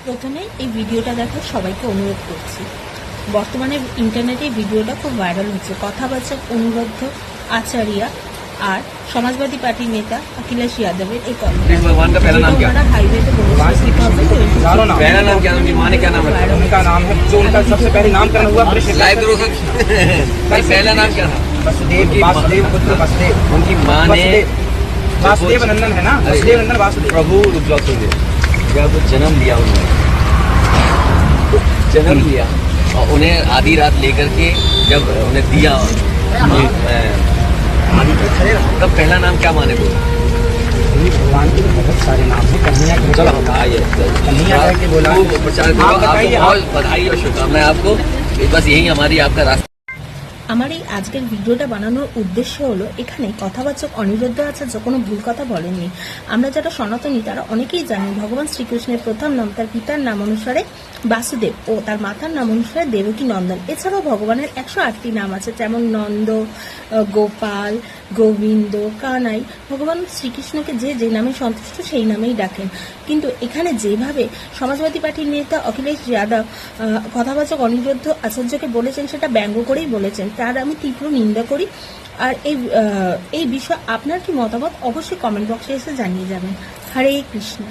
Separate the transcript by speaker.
Speaker 1: প্রথমে এই ভিডিওটা দেখার সবাইকে অনুরোধ করছি। বর্তমানে ইন্টারনেটে এই ভিডিওটা খুব ভাইরাল হচ্ছে। কথাবাচক অনুরোধ আচার্য আর সমাজবাদী পার্টির নেতা अखिलेश यादव এই
Speaker 2: भगवान का पहला नाम क्या?
Speaker 1: हाईवे
Speaker 2: पहला नाम क्या? उनकी माँ ने क्या नाम है?
Speaker 3: उनका नाम है जो उनका सबसे पहले नामकरण हुआ
Speaker 2: लाइव करो सर। भाई पहला नाम क्या था?
Speaker 3: वासुदेव वासुदेव पुत्र वासुदेव।
Speaker 2: उनकी माँ ने
Speaker 3: वासुदेव नंदन है ना, वासुदेव नंदन वासुदेव।
Speaker 2: प्रभु रुद्रासुदेव जब जन्म लिया उन्होंने, जन्म लिया और उन्हें आधी रात लेकर के जब उन्हें दिया तब पहला नाम क्या माने बोले?
Speaker 3: भगवान के बहुत सारे नाम हैं। कन्हैया के
Speaker 2: चलो हम आइए
Speaker 3: कन्हैया करके बोला।
Speaker 2: प्रचार करो।
Speaker 3: आप बताइए,
Speaker 2: आपको बहुत बधाई और शुभकामनाएं आपको। बस यही हमारी आपका रास्ता।
Speaker 1: আমার এই আজকের ভিডিওটা বানানোর উদ্দেশ্য হলো, এখানে কথাবাচক অনিরুদ্ধ আচার্য কোনো ভুল কথা বলেননি। আমরা যারা সনাতনী তারা অনেকেই জানি ভগবান শ্রীকৃষ্ণের প্রথম নাম তার পিতার নাম অনুসারে বাসুদেব ও তার মাতার নাম অনুসারে দেবকী নন্দন। এছাড়াও ভগবানের 108টি নাম আছে, যেমন নন্দ, গোপাল, গোবিন্দ, কানাই। ভগবান শ্রীকৃষ্ণকে যে যে নামে সন্তুষ্ট সেই নামেই ডাকেন। কিন্তু এখানে যেভাবে সমাজবাদী পার্টির নেতা অখিলেশ যাদব কথাবাচক অনিরুদ্ধ আচার্যকে বলেছেন, সেটা ব্যঙ্গ করেই বলেছেন, তার আমি তীব্র নিন্দা করি। আর এই বিষয়ে আপনার কি মতামত অবশ্যই কমেন্ট বক্সে এসে জানিয়ে যাবেন। হরে কৃষ্ণ।